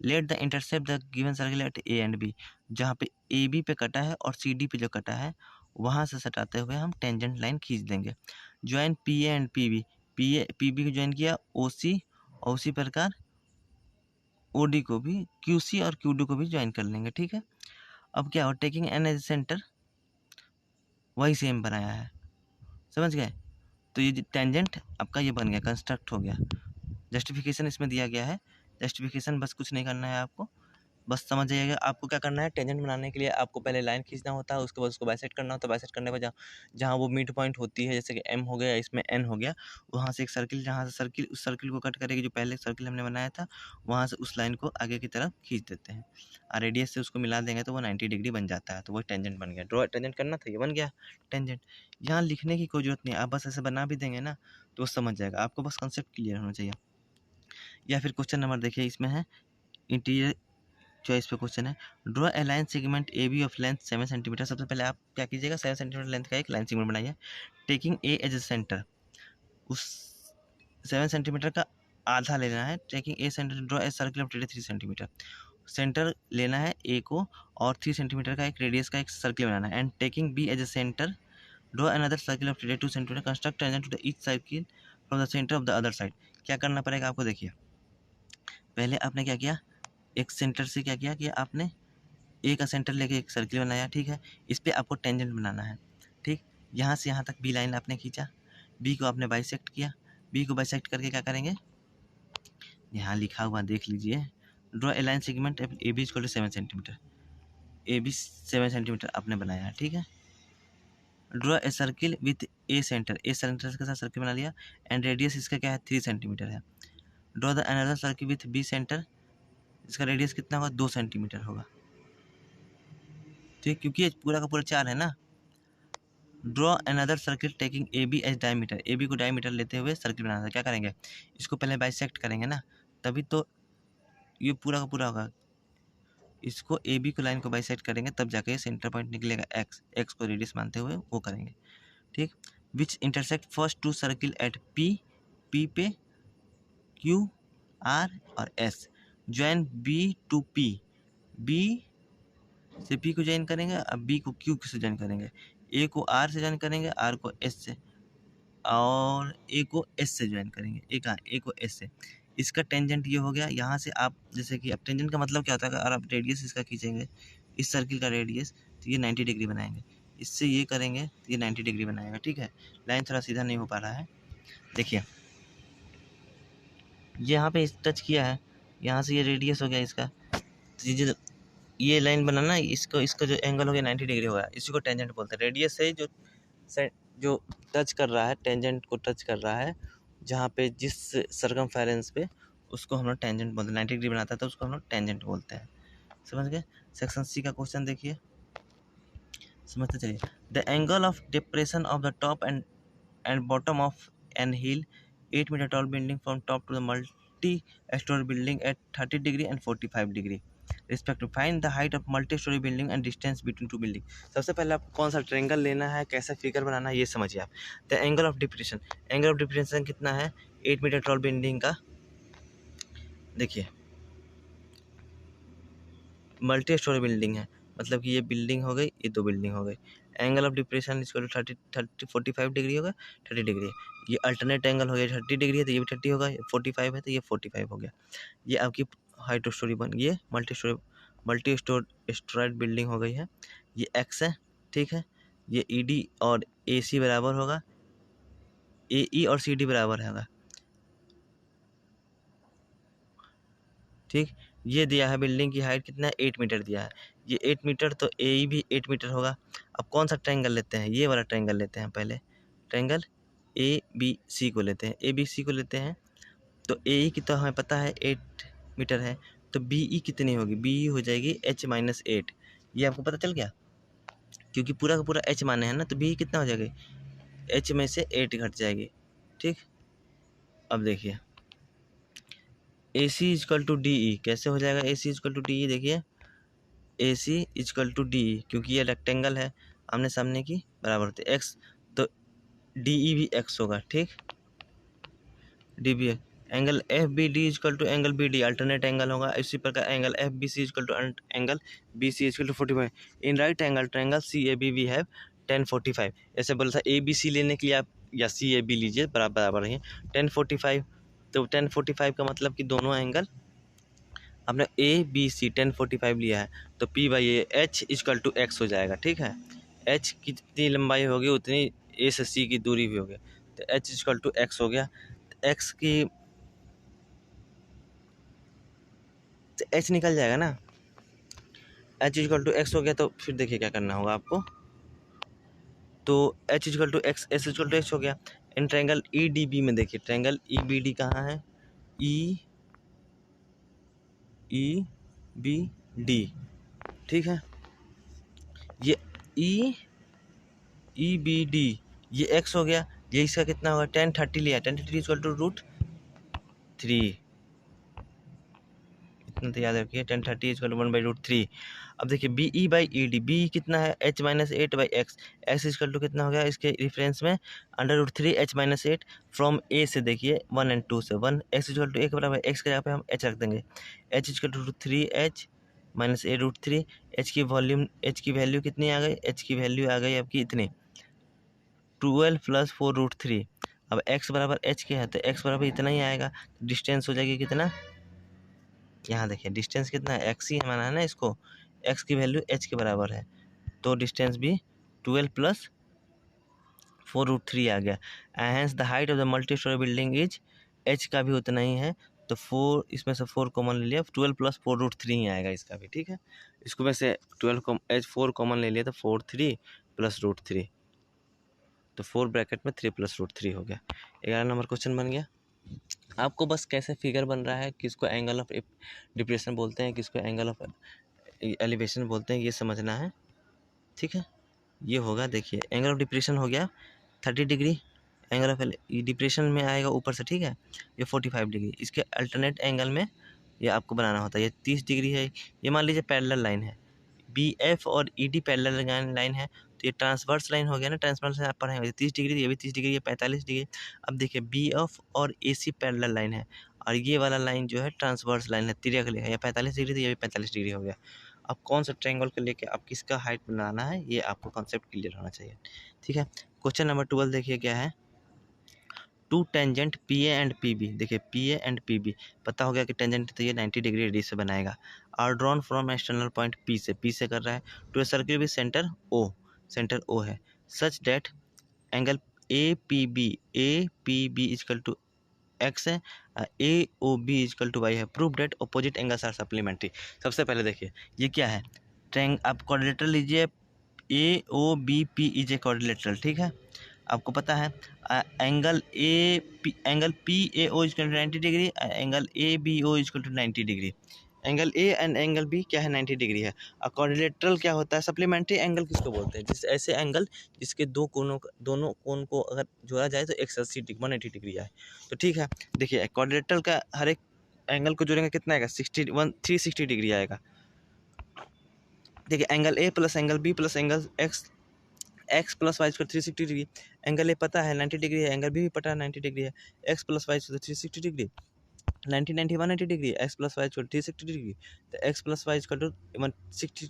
Let the intercept the given circle eight A and B। जहाँ पे AB पे कटा है और CD पे जो कटा है वहाँ से सटाते हुए हम टेंजेंट लाइन खींच देंगे। Join PA and PB। PB को ज्वाइन किया OC, और उसी प्रकार OD को भी, QC और QD को भी ज्वाइन कर लेंगे, ठीक है। अब क्या हो, टेकिंग N एज सेंटर, वही सेम बनाया है, समझ गए। तो ये टेंजेंट आपका ये बन गया, कंस्ट्रक्ट हो गया। जस्टिफिकेशन इसमें दिया गया है। जस्टिफिकेशन बस कुछ नहीं करना है आपको, बस समझ जाइएगा। आपको क्या करना है, टेंजेंट बनाने के लिए आपको पहले लाइन खींचना होता है, उसके बाद उसको बाइसेक्ट करना होता है। बाइसेक्ट करने के बाद जहाँ जहाँ वो मिड पॉइंट होती है, जैसे कि M हो गया, इसमें N हो गया, वहाँ से एक सर्किल, जहाँ से सर्किल उस सर्किल को कट करेगी, जो पहले सर्किल हमने बनाया था, वहाँ से उस लाइन को आगे की तरफ खींच देते हैं और रेडियस से उसको मिला देंगे तो वो 90 डिग्री बन जाता है। तो वो टेंजेंट बन गया। ड्रॉ टेंजेंट करना था, ये बन गया टेंजेंट। यहाँ लिखने की कोई जरूरत नहीं है, आप बस ऐसे बना भी देंगे ना तो वो समझ जाएगा। आपको बस कंसेप्ट क्लियर होना चाहिए। या फिर क्वेश्चन नंबर देखिए, इसमें है इंटीरियर चॉइस पे क्वेश्चन है। Draw a line segment AB of length 7 centimetre. सबसे पहले आप क्या कीजिएगा, 7 सेंटीमीटर लेंथ का एक लाइन सेगमेंट बनाइए। Taking A as a centre, उस 7 सेंटीमीटर का आधा लेना है। Taking A centre, draw a circle of radius 3 centimetre. Centre लेना है A को और 3 सेंटीमीटर का एक रेडियस का एक सर्किल बनाना है। And taking B as a centre, draw another circle of radius 2 centimetre, construct tangent to the each circle from the centre of the other side. क्या करना पड़ेगा आपको, देखिए पहले आपने क्या किया, एक सेंटर से क्या किया कि आपने A का सेंटर लेके एक सर्किल बनाया, ठीक है। इस पर आपको टेंजेंट बनाना है, ठीक। यहाँ से यहाँ तक B लाइन आपने खींचा, B को आपने बाइसेक्ट किया। B को बाइसेक्ट करके क्या करेंगे, यहाँ लिखा हुआ देख लीजिए। Draw a line segment AB equal to 7 centimetre. AB 7 centimetre आपने बनाया है, ठीक है। Draw a circle with A centre, A centre के साथ सर्किल बना लिया। एंड रेडियस इसका क्या है, 3 सेंटीमीटर है। Draw the another circle with B centre, इसका रेडियस कितना होगा, 2 सेंटीमीटर होगा, ठीक, क्योंकि ये पूरा का पूरा 4 है ना। Draw another circle taking AB as diameter, AB को डायमीटर लेते हुए सर्किल बनाना था। क्या करेंगे, इसको पहले बाइसेक्ट करेंगे ना, तभी तो ये पूरा का पूरा होगा। इसको AB को लाइन को बाइसेक्ट करेंगे तब जाके सेंटर पॉइंट निकलेगा X को रेडियस मानते हुए वो करेंगे, ठीक। Which intersect first two circle at P पे Q R और S। Join B to P, B से P को ज्वाइन करेंगे, अब B को Q से ज्वाइन करेंगे, A को R से ज्वाइन करेंगे, R को S से, और A को S से ज्वाइन करेंगे, A को S से। इसका टेंजेंट ये हो गया। यहाँ से आप जैसे कि अब टेंजेंट का मतलब क्या होता है, अगर आप रेडियस इसका खींचेंगे, इस सर्किल का रेडियस, तो ये 90 डिग्री बनाएंगे। इससे ये करेंगे तो ये 90 डिग्री बनाएगा, ठीक है। लाइन थोड़ा सीधा नहीं हो पा रहा है। देखिए यहाँ पे टच किया है, यहाँ से ये रेडियस हो गया इसका, तो ये लाइन बनाना, इसको इसका जो एंगल हो गया 90 डिग्री होगा, इसी को टेंजेंट बोलते हैं। रेडियस से जो टच कर रहा है, टेंजेंट को टच कर रहा है, जहाँ पे जिस सर्कमफेरेंस पे, उसको हम लोग टेंजेंट बोलते हैं। 90 डिग्री बनाता है तो उसको हम लोग टेंजेंट बोलते हैं। समझ गए। सेक्शन सी का क्वेश्चन देखिए, समझते चलिए। The angle of depression of the top and bottom of an hill 8 metre tall building from top to the multi storey building at 30 degree and 45 degree respective. Find the height of multi storey building and distance between two building. सबसे पहले आपको कौन सा triangle लेना है, कैसा figure बनाना है, ये समझिए आप। The angle of depression, angle of depression कितना है 8 मीटर टॉल बिल्डिंग का। देखिए मल्टी स्टोरी बिल्डिंग है, मतलब कि ये बिल्डिंग हो गई, ये दो बिल्डिंग हो गई। एंगल ऑफ डिप्रेशन इसको 45 डिग्री होगा, 30 डिग्री। ये अल्टरनेट एंगल हो गया, 30 डिग्री है तो ये भी 30 होगा, 45 है तो ये 45 हो गया। ये आपकी हाइट स्टोरी बन गई है, मल्टी स्टोराइड बिल्डिंग हो गई है। ये एक्स है, ठीक है। ये ई डी और ए सी बराबर होगा, ए ई और सी डी बराबर होगा, ठीक। ये दिया है बिल्डिंग की हाइट कितना है 8 मीटर दिया है, ये 8 मीटर तो ए ई भी 8 मीटर होगा। अब कौन सा ट्रायंगल लेते हैं, ये वाला ट्रायंगल लेते हैं पहले। ट्रायंगल ए बी सी को लेते हैं, ए बी सी को लेते हैं। तो ए ई की तो हमें पता है 8 मीटर है, तो बी ई कितनी होगी, बी ई हो जाएगी h-8। ये आपको पता चल गया, क्योंकि पूरा का पूरा h माने हैं ना, तो बी ई कितना हो जाएगा, h में से 8 घट जाएगी, ठीक। अब देखिए ए सी इजकल टू डी ई कैसे हो जाएगा, ए सी इजकल टू डी ई। देखिए ए सी इजकल टू डी ई, क्योंकि ये रेक्टेंगल है, आमने सामने की बराबर होती है एक्स, तो डी ई भी एक्स होगा, ठीक। D B angle F B D equal to angle B D alternate angle होगा। इसी प्रकार angle F B C equal to angle B C equal to 45। In right angle triangle C A B we have 1045। ऐसे बोला था A B C लेने के लिए आप या सी ए बी लीजिए, बराबर ही 1045। तो 1045 का मतलब कि दोनों एंगल आपने ए बी सी 1045 लिया है, तो P by A H equal to X हो जाएगा, ठीक है। एच की जितनी लंबाई होगी उतनी ए से सी की दूरी भी होगी, तो एच इजकल टू एक्स हो गया। एक्स की तो एच निकल जाएगा ना, एच इजकल टू एक्स हो गया। तो फिर देखिए क्या करना होगा आपको, तो H equal to X, S equal to X हो गया। In triangle E D B में देखिए, ट्रायंगल ई बी डी कहाँ है, ई बी डी, ठीक है। ये ई बी डी ये एक्स हो गया, ये इसका कितना होगा 1030 लिया, 1030 इजकल टू √3, इतना तो याद रखिए, 1030 इजकल टू 1/√3। अब देखिए B E by E D, B कितना है h-8 by X, X equal to कितना हो गया इसके रिफरेंस में √3 h-8 फ्रॉम ए से। देखिए 1 और 2 से 1 एक्स इजकल टू ए के बराबर, एक्स के जगह पे हम एच रख देंगे, H equal to 3 h-a√3। H की वैल्यू कितनी आ गई, एच की वैल्यू आ गई आपकी इतनी 12 + 4√3। अब x बराबर h के है तो x बराबर इतना ही आएगा, डिस्टेंस हो जाएगी कितना, यहाँ देखिए डिस्टेंस कितना है, x ही माना है ना इसको, x की वैल्यू h के बराबर है, तो डिस्टेंस भी 12 + 4√3 आ गया। Hence the height of the multi storey building is, h का भी उतना ही है, तो 4 इसमें से 4 कॉमन ले लिया, 12 + 4√3 ही आएगा इसका भी, ठीक है। इसको में से 4 कॉमन ले लिया तो 4 + √3, तो 4 ब्रैकेट में 3 + √3 हो गया। 11 नंबर क्वेश्चन बन गया। आपको बस कैसे फिगर बन रहा है, किसको एंगल ऑफ डिप्रेशन बोलते हैं, किसको एंगल ऑफ एलिवेशन बोलते हैं, ये समझना है, ठीक है। ये होगा, देखिए एंगल ऑफ डिप्रेशन हो गया 30 डिग्री, एंगल ऑफ डिप्रेशन में आएगा ऊपर से, ठीक है। ये 45 डिग्री, इसके अल्टरनेट एंगल में ये आपको बनाना होता है। ये 30 डिग्री है, ये मान लीजिए पैरेलल लाइन है, बी एफ और ई डी पैरेलल लाइन है, तो ये ट्रांसवर्स लाइन हो गया ना, ट्रांसवर्स लाइन आप पढ़ेंगे 30 डिग्री, ये भी 30 डिग्री, ये 45 डिग्री। अब देखिए बी एफ और ए सी पैरेलल लाइन है, और ये वाला लाइन जो है ट्रांसवर्स लाइन है, तिर्यक है, ये 45 डिग्री, तो ये भी 45 डिग्री हो गया। अब कौन सा ट्रायंगल को लेके आप किसका हाइट बनाना है, ये आपको कॉन्सेप्ट क्लियर होना चाहिए, ठीक है। क्वेश्चन नंबर 12 देखिए क्या है, two tangent P A and P B. देखिए P A and P B पता हो गया कि टेंजेंट तो ये 90 डिग्री रेडियस से बनाएगा। Are drawn from external point P से कर रहा है to a circle with centre O. Centre O है, such that angle A P B is equal to X है, A O B is equal to Y है। Prove that opposite angles are supplementary. सबसे पहले देखिए ये क्या है, ट्रेंग आप क्वाड्रिलेटरल लीजिए, A O B P is a quadrilateral, ठीक है। आपको पता है angle P A O is equal to 90 degree, angle A B O is equal to 90 degree. Angle A and angle B क्या है, 90 डिग्री है। और क्वाड्रिलेटरल क्या होता है, सप्लीमेंट्री एंगल किसको बोलते हैं, जिस ऐसे एंगल जिसके दोनों कोण को अगर जोड़ा जाए तो 180 डिग्री आए। तो ठीक है, देखिए क्वाड्रिलेटरल का हर एक एंगल को जोड़ेंगे कितना आएगा, 360 डिग्री आएगा। देखिए angle A plus angle B plus angle X plus Y square 360 degree. Angle A पता है 90 डिग्री है, एंगल बी भी पता है 90 डिग्री है। X plus Y square 360 degree, 90 90 180 degree, X plus Y square 360 degree. तो X plus Y square to 160,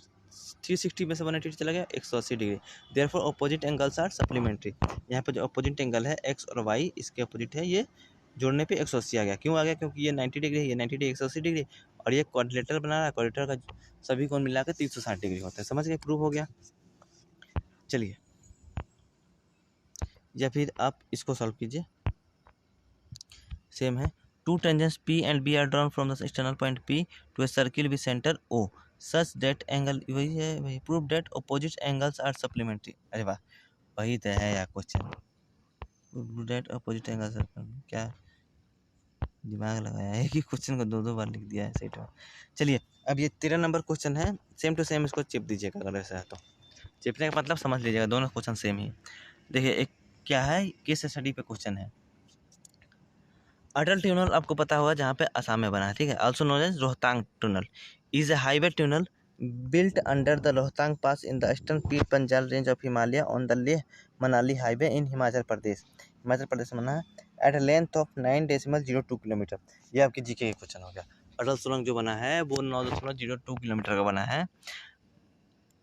360 में से 180 चला गया, 180 degree. Therefore opposite angles are supplementary. यहाँ पर जो अपोजिट एंगल है एक्स और वाई, इसके अपोजिट है, ये जोड़ने पे 180 आ गया। क्यों आ गया, क्योंकि ये 90 डिग्री है, ये 90 डिग्री 180 डिग्री, और ये क्वाड्रिलेटरल बना रहा है। क्वाड्रिलेटरल का सभी कोण मिला कर 360 डिग्री होता है। समझ गए, प्रूव हो गया। चलिए, या फिर आप इसको सॉल्व कीजिए, सेम है। Two tangents P and B are drawn from the external point P to a circle with centre O such that angle, वही है वही, prove that opposite angles are supplementary. अरे वाह, वही तो है यार question, prove that opposite angles are, क्या दिमाग लगाया है कि क्वेश्चन को दो बार लिख दिया है सेट में। चलिए, अब ये 13 नंबर क्वेश्चन है, सेम टू सेम इसको चिप दीजिएगा अगर ऐसा है तो। चिपने का मतलब समझ लीजिएगा, दोनों क्वेश्चन सेम ही। देखिए एक क्या है, केस स्टडी पे क्वेश्चन है। अटल टनल आपको पता होगा जहाँ पे असम में बना है, ठीक है। Also known as Rohtang tunnel is a highway tunnel built under the Rohtang Pass in the eastern Pir Panjal range of Himalaya on the Leh Manali highway in Himachal Pradesh में बना है, at a length of 9.02 kilometre. ये आपके GK का question हो गया। अटल सुरंग जो बना है वो 9.02 किलोमीटर का बना है,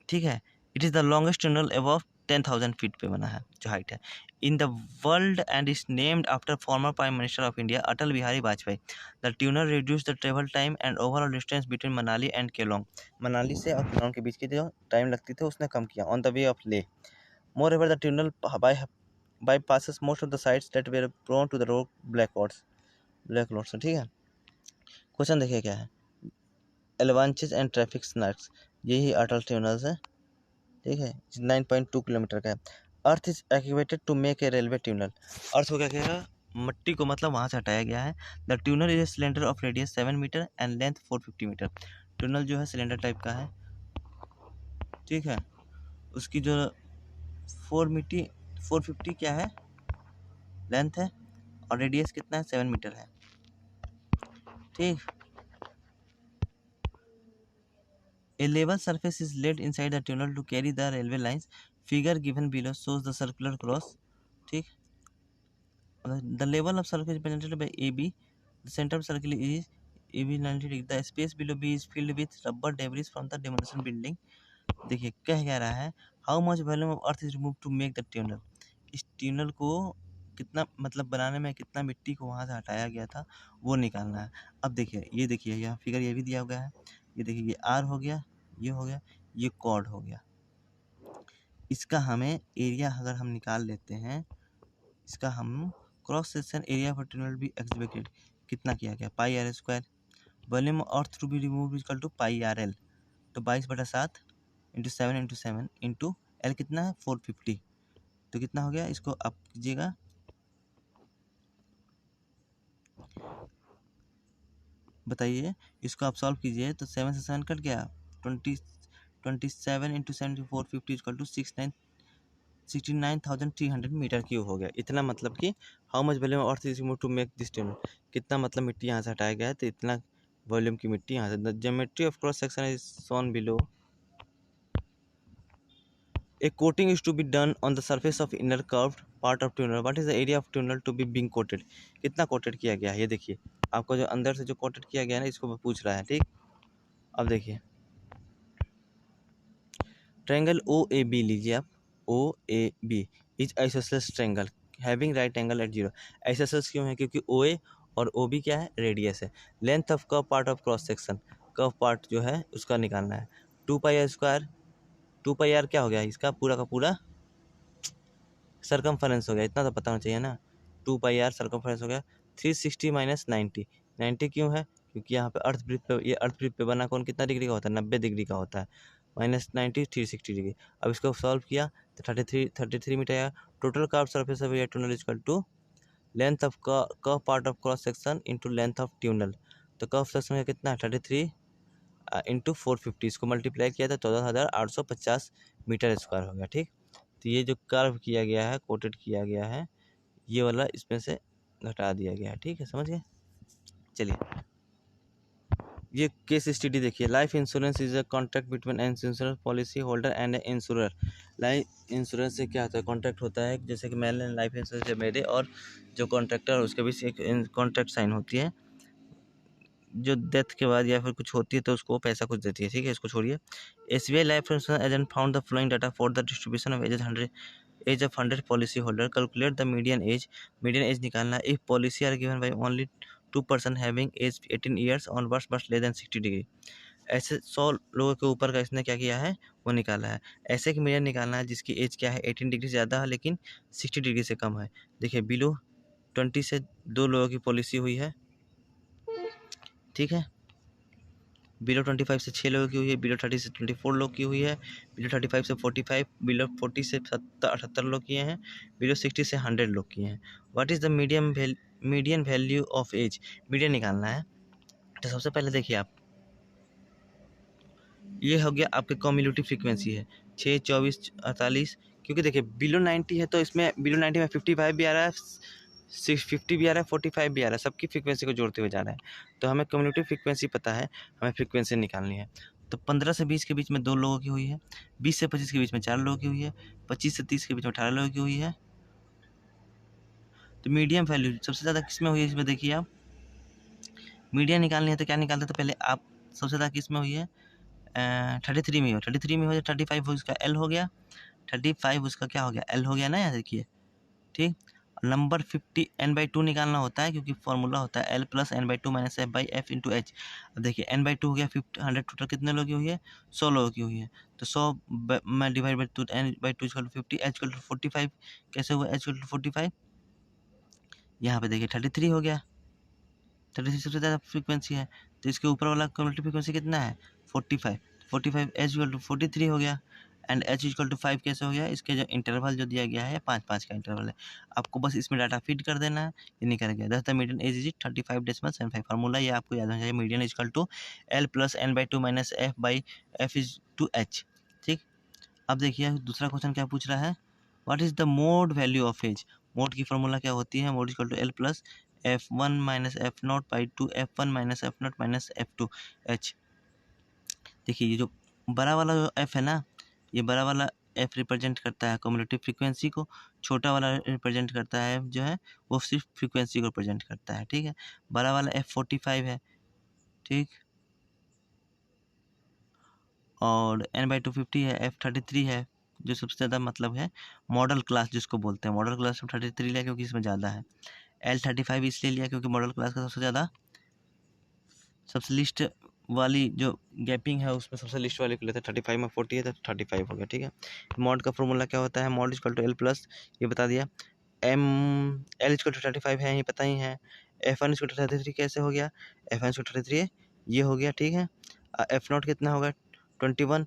ठीक है। It is the longest tunnel above 10,000 feet पे बना है, जो हाइट है in the world, and is named after former prime minister of India Atal Bihari Vajpayee. The tuner reduce the travel time and overall distance between Manali and Kelong. Manali से और केलोंग के बीच की जो टाइम लगती थी उसने कम किया। On the way of Leh, moreover the tunnel bypasses most of the sites that were prone to the rock blackouts, ठीक है। क्वेश्चन देखिए क्या है, एलवांचेस एंड ट्रैफिक स्नैक्स, यही अटल ट्यूनल्स है, ठीक है। 9.2 किलोमीटर का है। Earth is activated to make a railway tunnel. Earth को क्या कहेगा, मट्टी को मतलब वहाँ से हटाया गया है। The tunnel is a cylinder of radius 7 metre and length 450 metre. Tunnel जो है सिलेंडर टाइप का है, ठीक है। उसकी जो 450 क्या है लेंथ है, और रेडियस कितना है, 7 मीटर है, ठीक। A level surface is laid inside the tunnel to carry the railway lines. Figure given below shows the circular cross, ठीक। The level of surface is penetrated by AB. The center of circle is AB 90 degree. The space below B is filled with rubber debris from the demolition building. देखिए कह रहा है how much volume of earth is remove to make the tunnel. इस tunnel को कितना मतलब बनाने में कितना मिट्टी को वहाँ से हटाया गया था वो निकालना है। अब देखिए ये देखिए यहाँ फिगर ये भी दिया हुआ है, ये देखिए ये आर हो गया, ये हो गया, ये कॉर्ड हो गया। इसका हमें एरिया अगर हम निकाल लेते हैं, इसका हम cross section area for tunnel भी एग्जीक्यूटेड कितना किया गया, pi are square. Volume earth to be remove equal to pi r L, तो 22/7 इंटू 7 इंटू एल कितना है 450, तो कितना हो गया, इसको आप कीजिएगा, बताइए इसको आप सॉल्व कीजिए तो 7 से 7 कट गया, 27 into 7 450 equal to 69,300 metre cube हो गया। इतना मतलब कि how much volume earth is remove to make this tunnel, कितना मतलब मिट्टी यहाँ से हटाया गया है, तो इतना वॉल्यूम की मिट्टी यहाँ से। The geometry of cross section is shown below. A coating is to be done on the surface of inner curved part of tunnel. What is the area of tunnel to be being coated? कितना coated किया गया है, ये देखिए आपको जो अंदर से जो कोटेड किया गया है ना, इसको पूछ रहा है, ठीक। अब देखिए ट्रायंगल ओ ए बी लीजिए आप, O A B is isosceles triangle having right angle at zero. Isosceles क्यों है, क्योंकि ओ ए और ओ बी क्या है, रेडियस है। Length of curve part of cross section, curve part जो है उसका निकालना है, 2 पाई स्क्वायर 2πr क्या हो गया, इसका पूरा का पूरा सरकमफरेंस हो गया, इतना तो पता होना चाहिए ना। 2πr सरकमफरेंस हो गया। 360 माइनस 90, 90 क्यों है, क्योंकि यहाँ पे अर्थ ब्रिज पे, ये अर्थ ब्रिज पे बना कौन कितना डिग्री का होता है, 90 डिग्री का होता है। -90 360 डिग्री। अब इसको सॉल्व किया तो 33 मीटर आया। Total curve surface of tunnel equal to length of curve part of cross section into length of tunnel. तो कर्व सेक्शन का कितना है 33 इंटू 450, इसको मल्टीप्लाई किया था 14,850 मीटर स्क्वायर हो गया। ठीक, तो ये जो कर्व किया गया है, कोटेड किया गया है, ये वाला इसमें से घटा दिया गया है। ठीक है, समझ गए। चलिए ये केस स्टडी देखिए। Life insurance is a contract between an insurance policy holder and A insurer. Life insurance से क्या होता है, कॉन्ट्रैक्ट होता है, जैसे कि मैंने लाइफ इंश्योरेंस है मेरे और जो कॉन्ट्रैक्टर है उसके बीच एक कॉन्ट्रैक्ट साइन होती है, जो डेथ के बाद या फिर कुछ होती है तो उसको पैसा कुछ देती है। ठीक है, इसको छोड़िए। SBI life insurance agent found the flowing data for the distribution of age of 100 policy holder. Calculate the median age निकालना है। If policy are given by only 2% having age 18 years on bus less than 60 degree. ऐसे 100 लोगों के ऊपर का इसने क्या किया है, वो निकाला है। ऐसे कि मीडियन निकालना है जिसकी एज क्या है 18 डिग्री से ज़्यादा है लेकिन 60 डिग्री से कम है। देखिए बिलो 20 से 2 लोगों की पॉलिसी हुई है। ठीक है, बिलो 25 से 6 लोगों की हुई है, बिलो 30 से 24 लोग की हुई है, बिलो 35 से 45, बिलो 40 से 78 लोग किए हैं, बिलो 60 से 100 लोग किए हैं। What is the median value of age, median निकालना है। तो सबसे पहले देखिए आप, ये हो गया आपके कम्युलेटिव फ्रीक्वेंसी है 6, 24, 48, क्योंकि देखिए बिलो 90 है तो इसमें बिलो 90 में 55 भी आ रहा है, 650 भी आ रहा है, 45 भी आ रहा है, सबकी फ्रीक्वेंसी को जोड़ते हुए जा रहा है। तो हमें कम्युलेटिव फ्रीक्वेंसी पता है, हमें फ्रीक्वेंसी निकालनी है। तो 15 से 20 के बीच में 2 लोगों की हुई है, 20 से 25 के बीच में 4 लोगों की हुई है, 25 से 30 के बीच में 18 लोगों की हुई है। तो मीडियम वैल्यू सबसे ज़्यादा किस में हुई है, इसमें देखिए आप मीडियम निकालनी है तो क्या निकालते हैं, तो पहले आप सबसे ज़्यादा किस में हुई है 33 में हो, 33 में हो जाए 35 उसका एल हो गया, 35 उसका क्या हो गया एल हो गया ना, यहाँ देखिए। ठीक, नंबर 50 n/2 निकालना होता है क्योंकि फॉर्मूला होता है l plus n/2 minus F by F into H. अब देखिए n/2 हो गया 100 टोटल कितने लोगों की हुई है 100 लोगों की हुई है। तो 100 में divide by 2 n/2 equal to 50, h equal to 45 कैसे हुआ h इक्वल टू 45, यहाँ पे देखिए 33 हो गया, 33 सबसे ज़्यादा फ्रीक्वेंसी है तो इसके ऊपर वाला कम्युलेटिव फ्रीक्वेंसी कितना है 45, 45 एच इक्वल टू 43 हो गया एंड एच इक्वल टू 5 कैसे हो गया, इसके जो इंटरवल जो दिया गया है 5-5 का इंटरवल है, आपको बस इसमें डाटा फीड कर देना है, ये निकल गया। Thus the median age is 35.75 formula ये आपको याद होना चाहिए, median equal to L plus n/2 minus F by F is to H. ठीक, अब देखिए दूसरा क्वेश्चन क्या पूछ रहा है, what is the mode value of age. Mode की फार्मूला क्या होती है, mode equal to L plus f1 minus F not by 2 f1 minus F not minus f2 h। देखिए ये जो बड़ा वाला जो f है ना, ये बड़ा वाला f रिप्रेजेंट करता है कम्युलेटिव फ्रीक्वेंसी को, छोटा वाला रिप्रेजेंट करता है जो है वो सिर्फ फ्रीक्वेंसी को रिप्रेजेंट करता है। ठीक है, बड़ा वाला f45 है, ठीक, और n/2 50 है, f33 है, जो सबसे ज़्यादा मतलब है मॉडल क्लास जिसको बोलते हैं, मॉडल क्लास 33 लिया क्योंकि इसमें ज़्यादा है। L35 इसलिए लिया क्योंकि मॉडल क्लास का सबसे ज़्यादा, सबसे लिस्ट वाली जो गैपिंग है उसमें सबसे लिस्ट वाले को लेते हैं। 35 में 40 है तो 35 हो गया। ठीक है, मॉड का फॉर्मूला क्या होता है, mode equal to L plus, ये बता दिया, एम एल इक्वल टू 35 है, ये पता ही है, F1 इक्वल टू 33 कैसे हो गया, F1 इक्वल टू 33 ये हो गया। ठीक है, एफ नॉट कितना होगा 21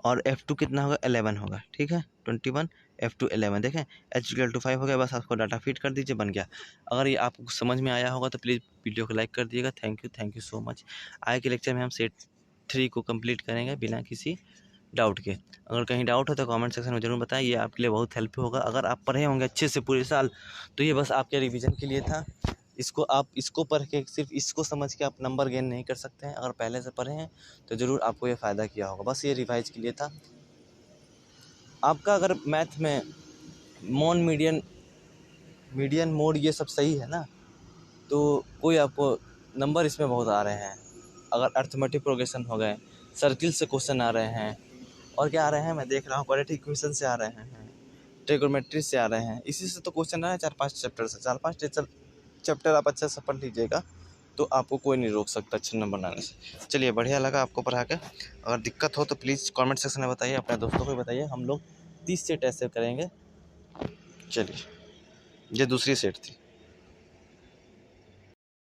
और F2 कितना होगा 11 होगा। ठीक है, 21 F2 11, देखें H इक्वल टू 5 हो गया, बस आपको डाटा फीड कर दीजिए, बन गया। अगर ये आपको समझ में आया होगा तो प्लीज़ वीडियो को लाइक कर दिएगा। Thank you so much. आगे के लेक्चर में हम सेट 3 को कंप्लीट करेंगे बिना किसी डाउट के। अगर कहीं डाउट हो तो कमेंट सेक्शन में ज़रूर बताएं, ये आपके लिए बहुत हेल्प होगा। अगर आप पढ़े होंगे अच्छे से पूरे साल तो ये बस आपके रिवीजन के लिए था। इसको पढ़ के सिर्फ इसको समझ के आप नंबर गेन नहीं कर सकते हैं, अगर पहले से पढ़े हैं तो ज़रूर आपको ये फ़ायदा किया होगा, बस ये रिवाइज के लिए था आपका। अगर मैथ में मीडियन मोड ये सब सही है ना, तो कोई आपको नंबर इसमें बहुत आ रहे हैं। अगर अर्थमेटिक प्रोग्रेशन हो गए, सर्किल से क्वेश्चन आ रहे हैं, और क्या आ रहे हैं मैं देख रहा हूँ, क्वाड्रेटिक इक्वेशन से आ रहे हैं, ट्रिगोनोमेट्री से आ रहे हैं, इसी से तो क्वेश्चन आ रहे हैं 4-5 चैप्टर से। 4-5 चैप्टर आप अच्छे से पढ़ लीजिएगा तो आपको कोई नहीं रोक सकता अच्छे नंबर लाने से। चलिए, बढ़िया लगा आपको पढ़ा के। अगर दिक्कत हो तो प्लीज़ कमेंट सेक्शन में बताइए, अपने दोस्तों को भी बताइए। हम लोग 30 सेट ऐसे करेंगे। चलिए, ये दूसरी सेट थी।